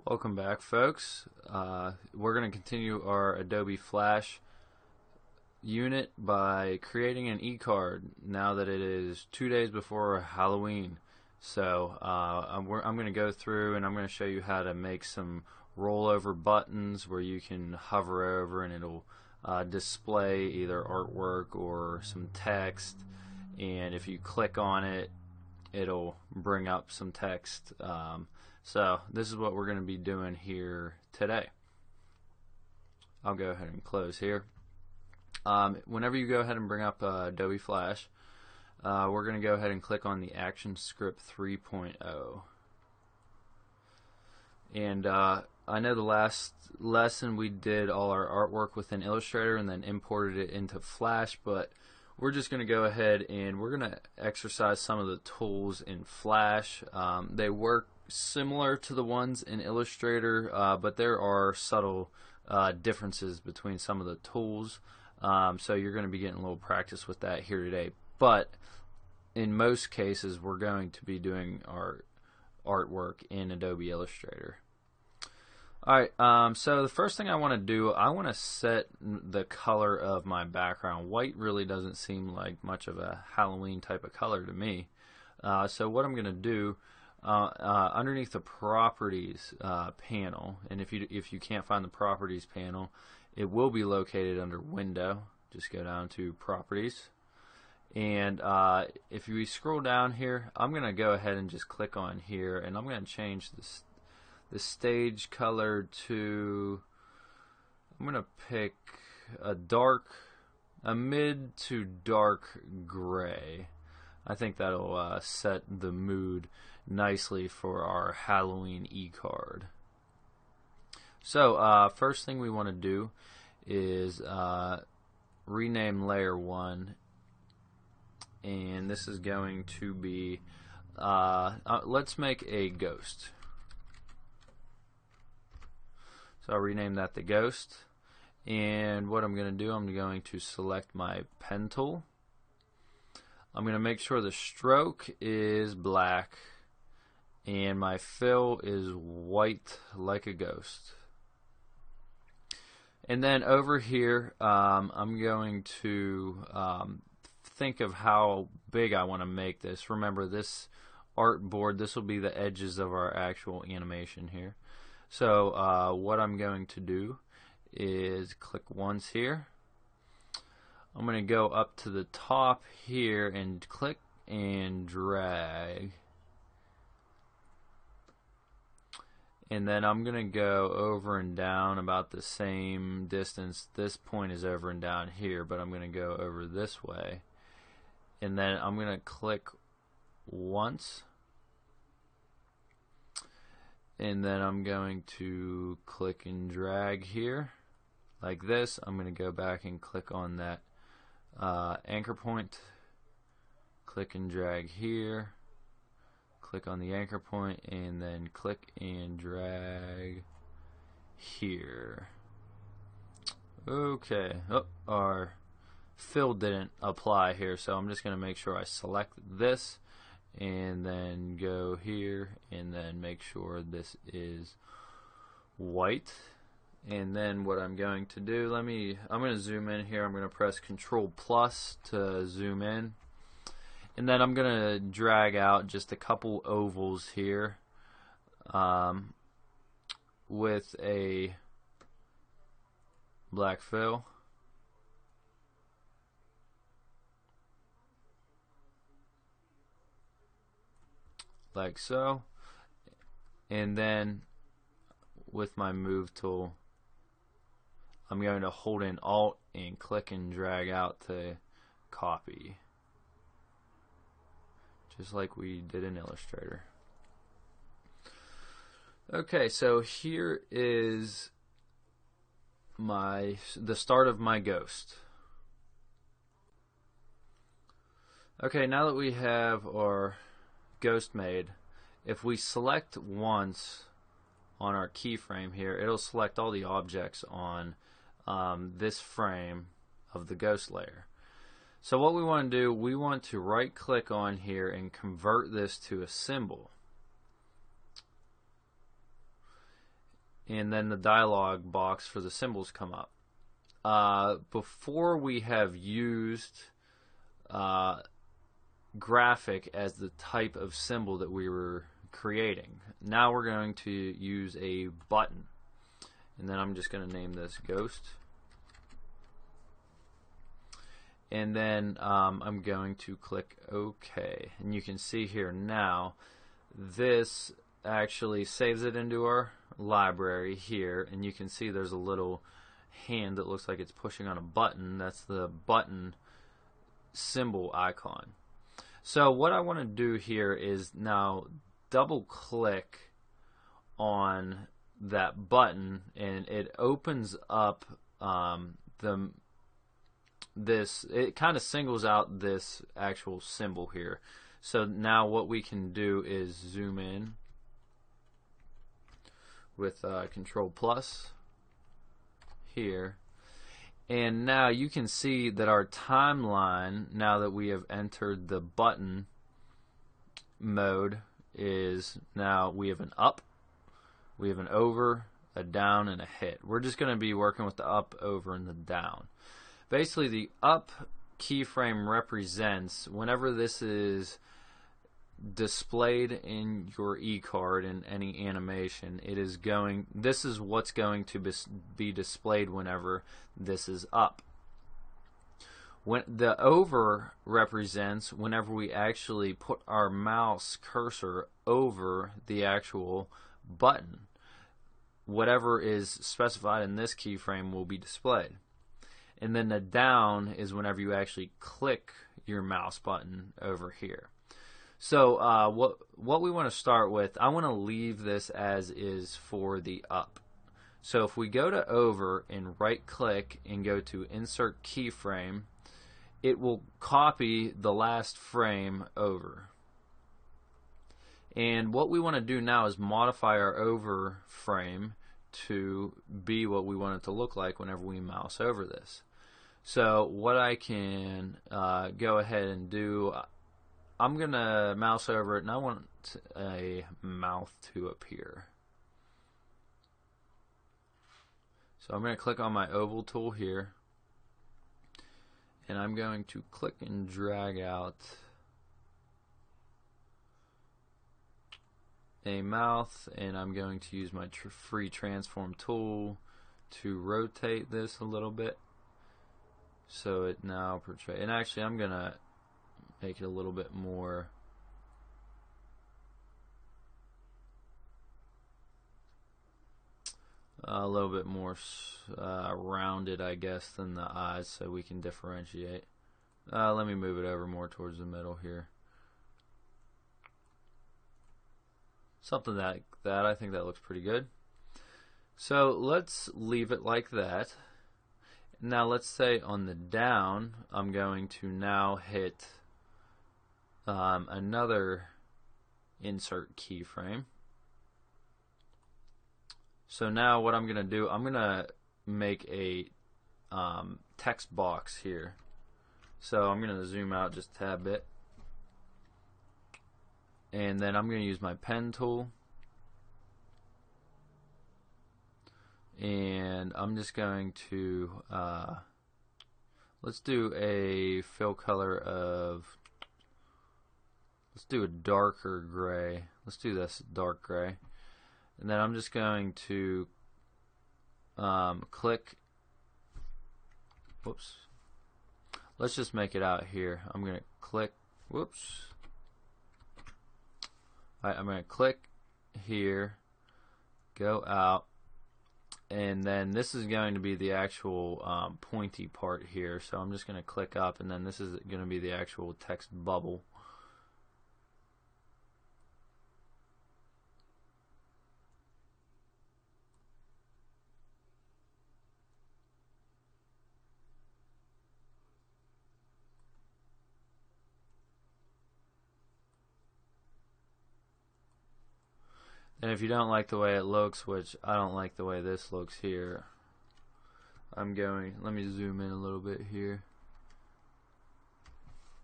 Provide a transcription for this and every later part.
Welcome back, folks. We're going to continue our Adobe Flash unit by creating an e-card now that it is 2 days before Halloween. So I'm going to go through and I'm going to show you how to make some rollover buttons where you can hover over and it'll display either artwork or some text, and if you click on it, it'll bring up some text. So this is what we're going to be doing here today. I'll go ahead and close here. Whenever you go ahead and bring up Adobe Flash, we're going to go ahead and click on the Action Script 3.0. And I know the last lesson we did all our artwork within Illustrator and then imported it into Flash, but we're just going to go ahead and we're going to exercise some of the tools in Flash. They work similar to the ones in Illustrator, but there are subtle differences between some of the tools. So you're going to be getting a little practice with that here today. But in most cases, we're going to be doing our artwork in Adobe Illustrator. Alright, so the first thing I want to do, I want to set the color of my background. White really doesn't seem like much of a Halloween type of color to me. So what I'm going to do, underneath the Properties panel, and if you can't find the Properties panel, it will be located under Window. Just go down to Properties. And if we scroll down here, I'm going to go ahead and just click on here, and I'm going to change the stage color to, I'm going to pick a mid to dark gray. I think that'll set the mood nicely for our Halloween e-card. So first thing we want to do is rename layer 1, and this is going to be let's make a ghost. So I'll rename that the ghost, and what I'm going to do, I'm going to select my pen tool. I'm going to make sure the stroke is black and my fill is white like a ghost. And then over here, I'm going to think of how big I want to make this. Remember, this artboard, this will be the edges of our actual animation here. So what I'm going to do is click once here. I'm going to go up to the top here and click and drag. And then I'm going to go over and down about the same distance. This point is over and down here, but I'm going to go over this way. And then I'm going to click once. And then I'm going to click and drag here like this. I'm going to go back and click on that anchor point, click and drag here, click on the anchor point, and then click and drag here. Okay, our fill didn't apply here, so I'm just going to make sure I select this and then go here and then make sure this is white. And then what I'm going to do, I'm going to zoom in here. I'm going to press Control plus to zoom in, and then I'm going to drag out just a couple ovals here with a black fill. Like so. And then with my move tool, I'm going to hold in Alt and click and drag out to copy, just like we did in Illustrator. Okay, so here is the start of my ghost. Okay, now that we have our ghost made, if we select once on our keyframe here, it'll select all the objects on this frame of the ghost layer. So what we want to do, we want to right click on here and convert this to a symbol. and then the dialog box for the symbols come up. Before we have used graphic as the type of symbol that we were creating. Now we're going to use a button, and then I'm just going to name this Ghost, and then I'm going to click OK, and you can see here now this actually saves it into our library here, and you can see there's a little hand that looks like it's pushing on a button. That's the button symbol icon. So what I want to do here is now double click on that button, and it opens up it kind of singles out this actual symbol here. So now what we can do is zoom in with Control plus here, and now you can see that our timeline, now that we have entered the button mode, is now we have an up, we have an over, a down, and a hit. We're just going to be working with the up, over, and the down. Basically, the up keyframe represents whenever this is displayed in your e-card in any animation, this is what's going to be displayed whenever this is up. When the over represents whenever we actually put our mouse cursor over the actual button, whatever is specified in this keyframe will be displayed. And then the down is whenever you actually click your mouse button over here. So what we want to start with, I want to leave this as is for the up. So if we go to over and right click and go to insert keyframe, it will copy the last frame over. And what we want to do now is modify our over frame to be what we want it to look like whenever we mouse over this. So what I can go ahead and do, I'm going to mouse over it, and I want a mouth to appear. So I'm going to click on my oval tool here, and I'm going to click and drag out a mouth, and I'm going to use my free transform tool to rotate this a little bit so it now portrays. And actually I'm going to make it a little bit more rounded, I guess, than the eyes, so we can differentiate. Let me move it over more towards the middle here. Something like that. I think that looks pretty good. So let's leave it like that. Now let's say on the down, I'm going to now hit another insert keyframe. So now what I'm going to do, I'm going to make a text box here. So I'm going to zoom out just a tad bit. And then I'm going to use my pen tool. And I'm just going to, let's do a fill color of, let's do a darker gray. Let's do this dark gray. And then I'm just going to click, whoops. Let's just make it out here. I'm going to click, whoops. Alright, I'm going to click here, go out, and then this is going to be the actual pointy part here. So I'm just going to click up, and then this is going to be the actual text bubble. And if you don't like the way it looks, which I don't like the way this looks here, let me zoom in a little bit here.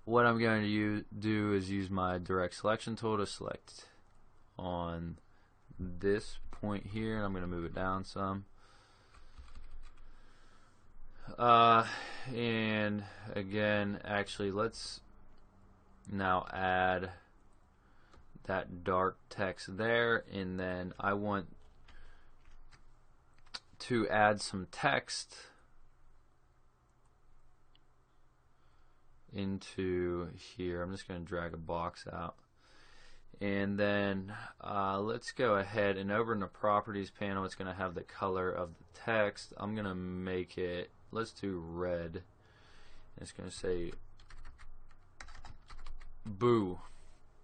What I'm going to do is use my direct selection tool to select on this point here, and I'm going to move it down some. And again, actually, let's now add that dark text there, and then I want to add some text into here. I'm just going to drag a box out, and then let's go ahead and over in the properties panel, it's going to have the color of the text. I'm going to make it, let's do red. It's going to say boo,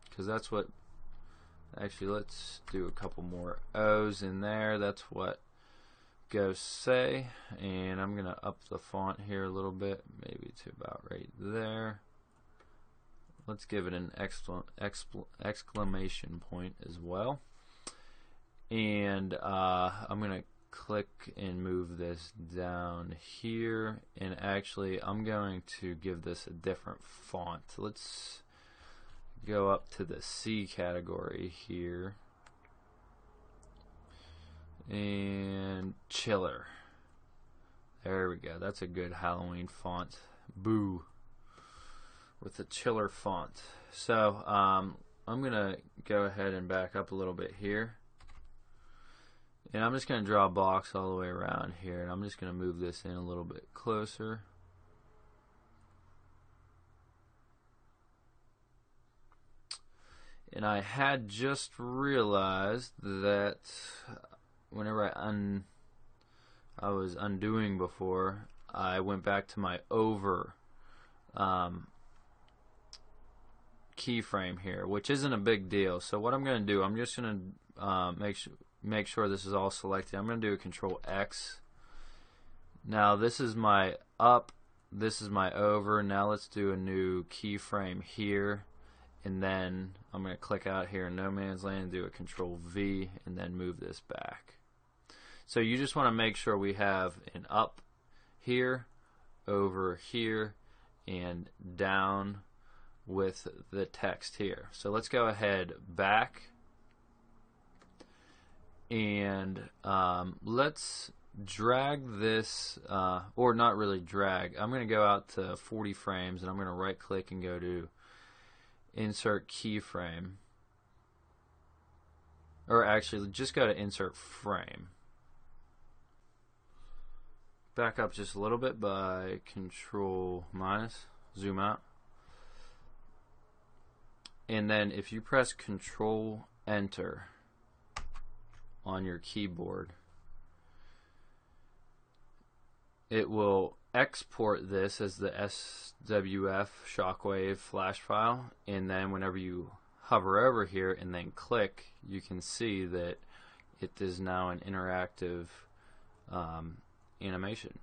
because that's what, actually let's do a couple more O's in there. That's what ghosts say. And I'm going to up the font here a little bit, maybe to about right there. Let's give it an exclamation point as well. And I'm going to click and move this down here, and actually I'm going to give this a different font. Let's go up to the C category here and chiller. There we go. That's a good Halloween font. Boo, with the chiller font. So I'm gonna go ahead and back up a little bit here. And I'm just going to draw a box all the way around here, and I'm just going to move this in a little bit closer. And I had just realized that whenever I was undoing before, I went back to my over keyframe here, which isn't a big deal. So what I'm going to do, I'm just going to make sure this is all selected. I'm going to do a Control X. Now this is my up, this is my over. Now let's do a new keyframe here, and then I'm going to click out here in no man's land, do a Control V, and then move this back. So you just want to make sure we have an up here, over here, and down with the text here. So let's go ahead back, and let's drag this, or not really drag. I'm going to go out to 40 frames, and I'm going to right click and go to insert keyframe, or actually just go to insert frame. Back up just a little bit by Control minus, zoom out, and then if you press Control Enter on your keyboard, it will export this as the SWF shockwave flash file, and then whenever you hover over here and then click, you can see that it is now an interactive animation.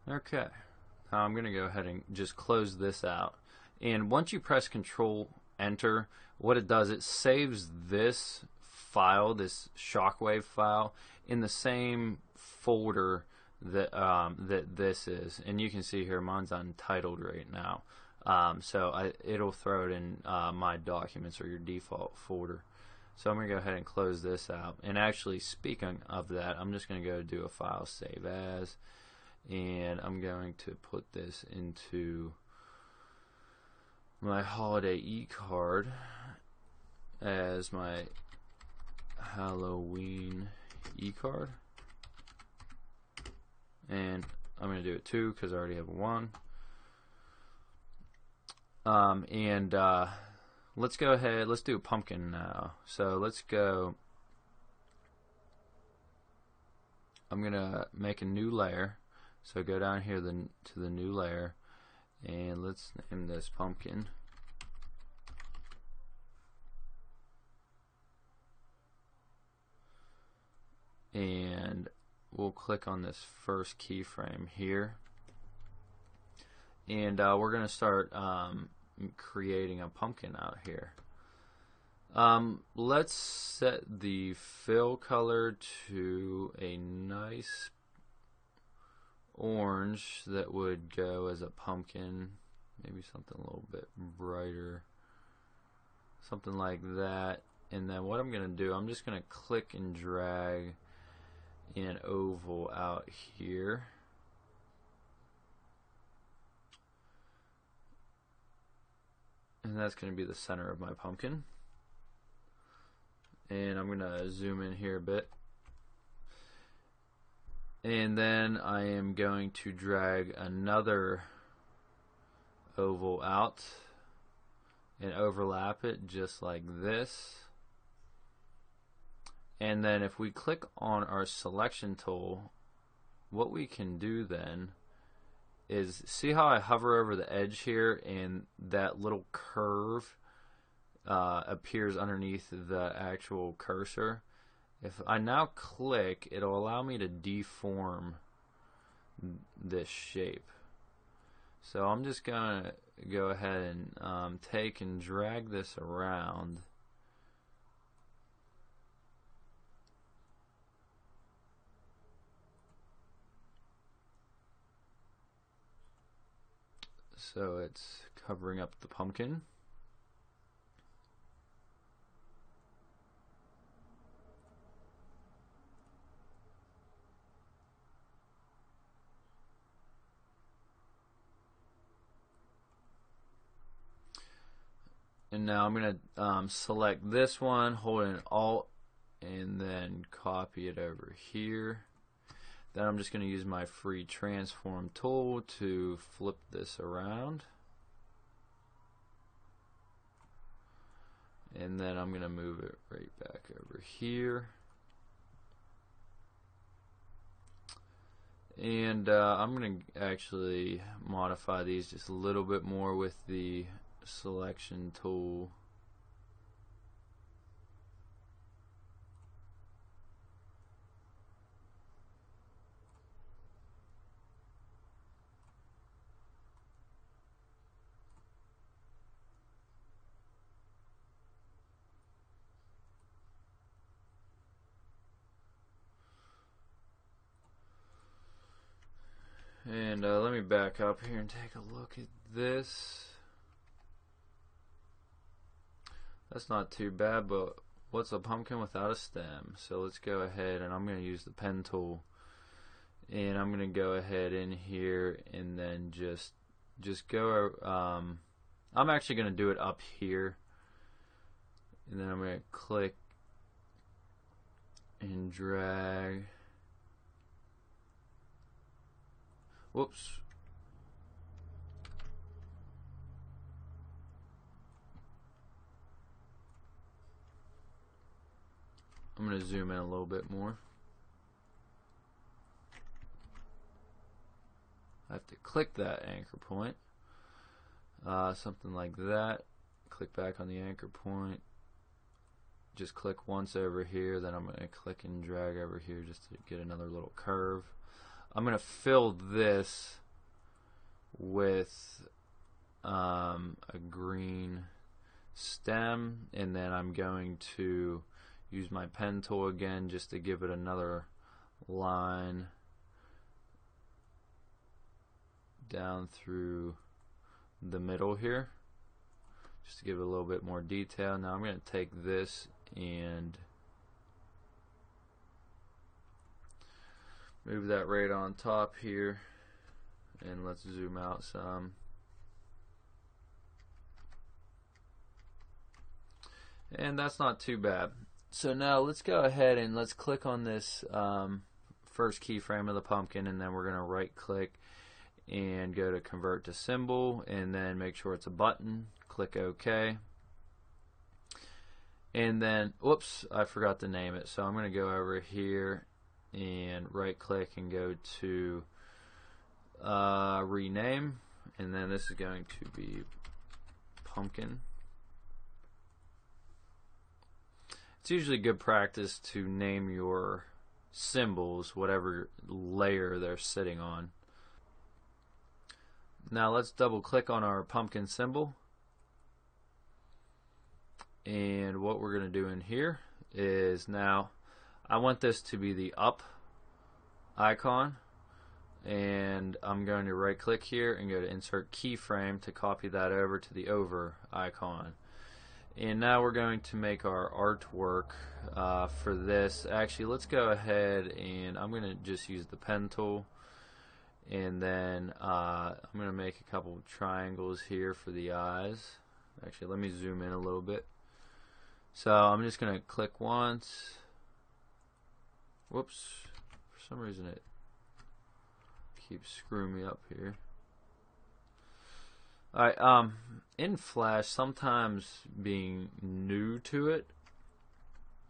Okay, now I'm going to go ahead and just close this out. And once you press Control Enter, what it does, it saves this file, this shockwave file, in the same folder that that this is. And you can see here mine's untitled right now. So it'll throw it in my documents or your default folder. So I'm going to go ahead and close this out. And actually, speaking of that, I'm just going to go do a file save as, and I'm going to put this into my holiday e-card as my Halloween e-card, and I'm going to do it 2 because I already have 1. Let's go ahead, let's do a pumpkin now. So let's go, I'm going to make a new layer. So go down here to the new layer, and let's name this pumpkin. And we'll click on this first keyframe here, and we're going to start creating a pumpkin out here. Let's set the fill color to a nice orange that would go as a pumpkin. maybe something a little bit brighter, something like that. And then what I'm going to do, I'm just going to click and drag an oval out here. And that's going to be the center of my pumpkin. And I'm going to zoom in here a bit. And then I am going to drag another oval out and overlap it just like this. And then if we click on our selection tool, what we can do then is, see how I hover over the edge here and that little curve appears underneath the actual cursor? If I now click, it'll allow me to deform this shape. So I'm just going to go ahead and take and drag this around. So it's covering up the pumpkin. And now I'm going to select this one, hold an Alt, and then copy it over here. Then I'm just going to use my free transform tool to flip this around. And then I'm going to move it right back over here. And I'm going to actually modify these just a little bit more with the selection tool. And let me back up here and take a look at this. That's not too bad, but what's a pumpkin without a stem? So let's go ahead, and I'm going to use the pen tool, and I'm going to go ahead in here and then just go. I'm actually going to do it up here, and then I'm going to click and drag. Whoops. I'm going to zoom in a little bit more. I have to click that anchor point. Something like that. Click back on the anchor point. Just click once over here, then I'm going to click and drag over here just to get another little curve. I'm going to fill this with a green stem, and then I'm going to use my pen tool again just to give it another line down through the middle here, just to give it a little bit more detail. Now I'm going to take this and move that right on top here, and let's zoom out some. And that's not too bad. So now let's go ahead and let's click on this first keyframe of the pumpkin, and then we're going to right click and go to convert to symbol, and then make sure it's a button. Click OK. And then, whoops, I forgot to name it. So I'm going to go over here and right click and go to rename, and then this is going to be pumpkin. It's usually good practice to name your symbols whatever layer they're sitting on. Now let's double click on our pumpkin symbol, and what we're going to do in here is, now I want this to be the up icon, and I'm going to right click here and go to insert keyframe to copy that over to the over icon. And now we're going to make our artwork for this. Actually, let's go ahead and I'm going to just use the pen tool, and then I'm going to make a couple triangles here for the eyes. Actually, let me zoom in a little bit. So I'm just going to click once. Whoops, for some reason it keeps screwing me up here. Alright, in Flash, sometimes being new to it,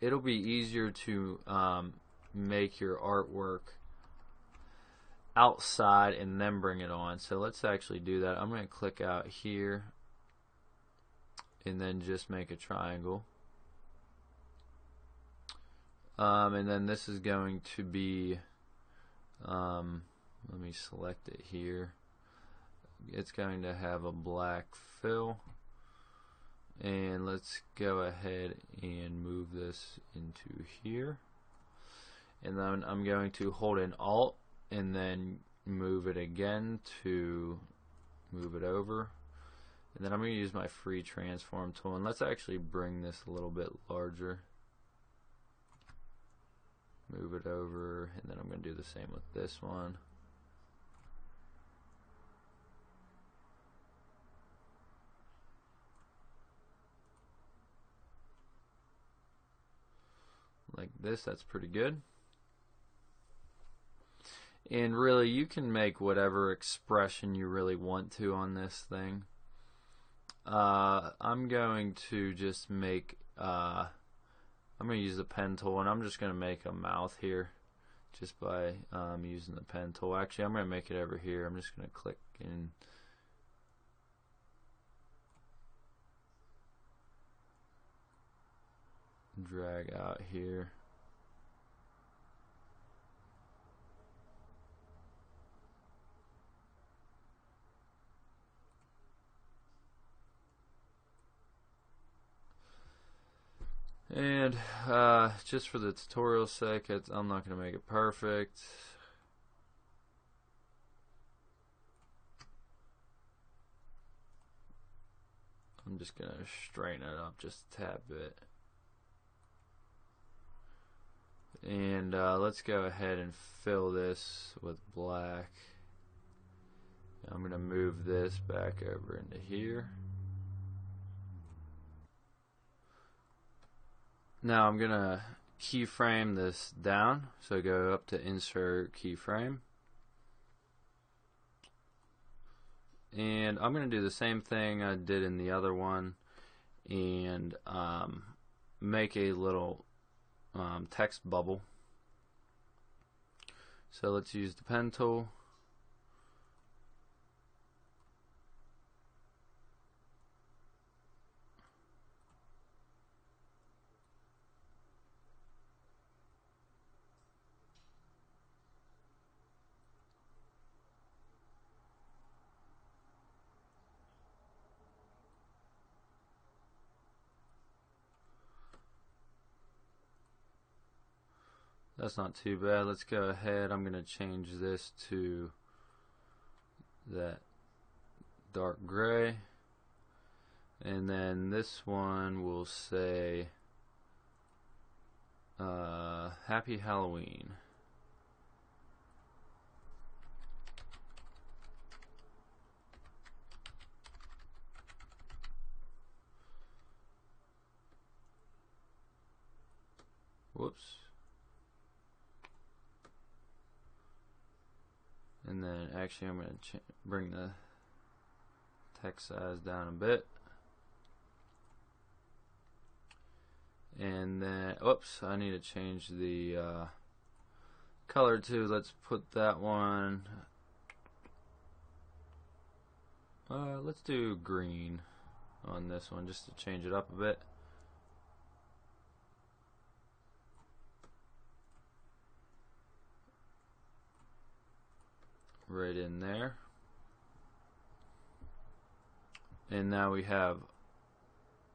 it'll be easier to make your artwork outside and then bring it on. So let's actually do that. I'm going to click out here and then just make a triangle. And then this is going to be, let me select it here. It's going to have a black fill, and let's go ahead and move this into here, and then I'm going to hold an Alt and then move it again to move it over, and then I'm going to use my free transform tool, and let's actually bring this a little bit larger, move it over, and then I'm going to do the same with this one. Like this, that's pretty good. And really, you can make whatever expression you really want to on this thing. I'm going to just make, I'm going to use the pen tool, and I'm just going to make a mouth here just by using the pen tool. Actually, I'm going to make it over here. I'm just going to click and drag out here. And just for the tutorial's sake, I'm not going to make it perfect. I'm just going to straighten it up just a tad bit. And let's go ahead and fill this with black. I'm going to move this back over into here. Now I'm going to keyframe this down. So go up to insert keyframe. And I'm going to do the same thing I did in the other one and make a little text bubble. So let's use the pen tool. That's not too bad. Let's go ahead. I'm going to change this to that dark gray. And then this one will say Happy Halloween. Whoops. And then actually I'm going to bring the text size down a bit. And then, oops, I need to change the color too. Let's put that one, let's do green on this one just to change it up a bit. Right in there. And now we have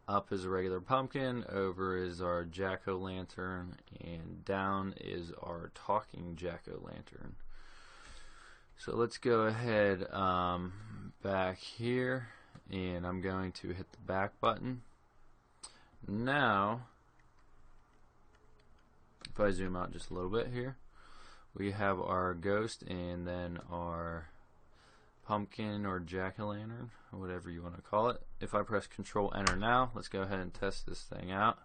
up is a regular pumpkin, over is our jack-o'-lantern, and down is our talking jack-o'-lantern. So let's go ahead back here, and I'm going to hit the back button. Now, if I zoom out just a little bit here, we have our ghost and then our pumpkin or jack-o'-lantern, whatever you want to call it. If I press Control Enter now, let's go ahead and test this thing out.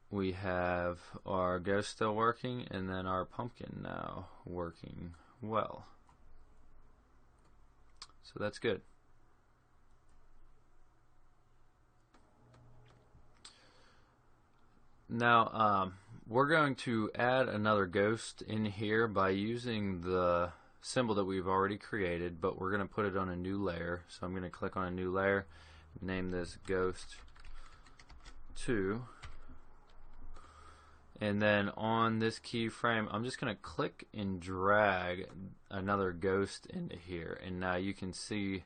We have our ghost still working, and then our pumpkin now working well. So that's good. Now we're going to add another ghost in here by using the symbol that we've already created, but we're going to put it on a new layer. So I'm going to click on a new layer, name this Ghost 2. And then on this keyframe, I'm just going to click and drag another ghost into here. And now you can see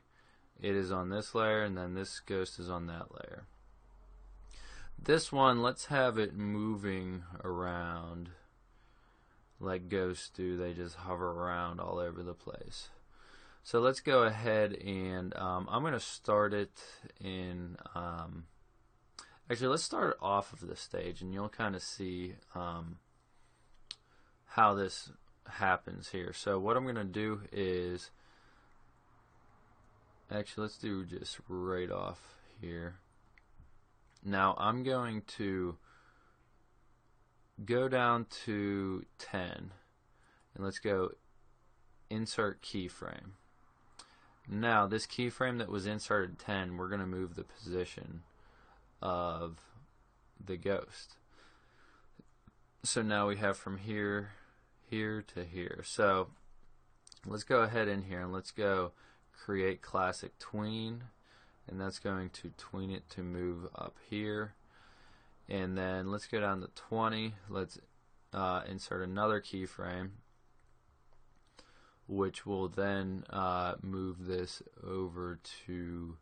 it is on this layer, and then this ghost is on that layer. This one, let's have it moving around like ghosts do. They just hover around all over the place. So let's go ahead and I'm going to start it in... Actually, let's start off of the stage, and you'll kind of see how this happens here. So what I'm going to do is, actually, let's do just right off here. Now I'm going to go down to 10, and let's go Insert Keyframe. Now this keyframe that was inserted 10, we're going to move the position of the ghost. So now we have from here to here. So let's go ahead in here and let's go create classic tween, and that's going to tween it to move up here. And then let's go down to 20. Let's insert another keyframe, which will then move this over to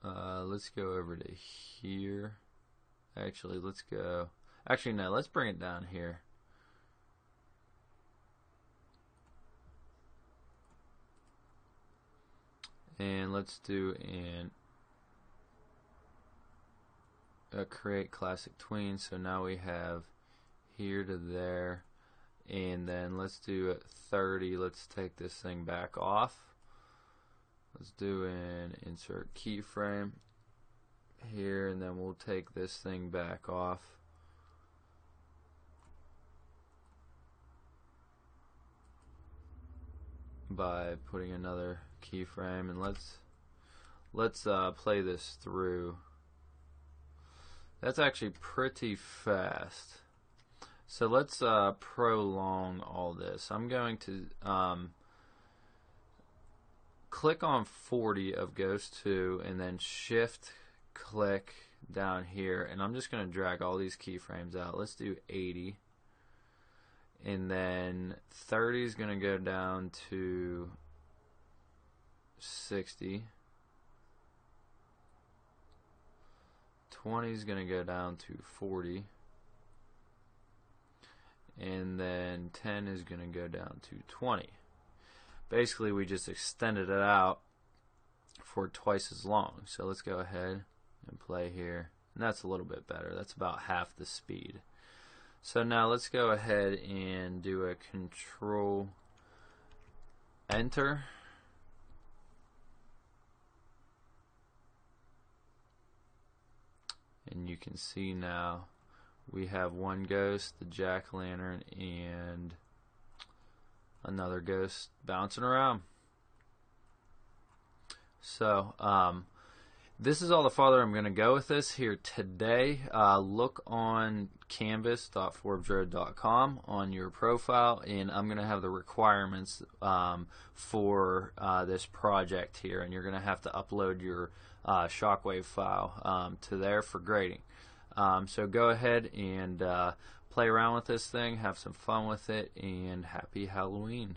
let's go over to here. Actually, let's go. Actually, no, let's bring it down here. And let's do a create classic tween. So now we have here to there. And then let's do 30. Let's take this thing back off. Let's do an insert keyframe here, and then we'll take this thing back off. By putting another keyframe, and let's play this through. That's actually pretty fast. So let's prolong all this. I'm going to click on 40 of Ghost 2 and then shift click down here, and I'm just going to drag all these keyframes out. Let's do 80, and then 30 is going to go down to 60, 20 is going to go down to 40, and then 10 is going to go down to 20. Basically, we just extended it out for twice as long. So let's go ahead and play here. And that's a little bit better. That's about half the speed. So now let's go ahead and do a Control Enter. And you can see now we have one ghost, the jack-o'-lantern, and another ghost bouncing around. So this is all the farther I'm going to go with this here today. Look on canvas.forbesroad.com on your profile, and I'm going to have the requirements for this project here, and you're going to have to upload your shockwave file to there for grading. So go ahead and play around with this thing, have some fun with it, and happy Halloween.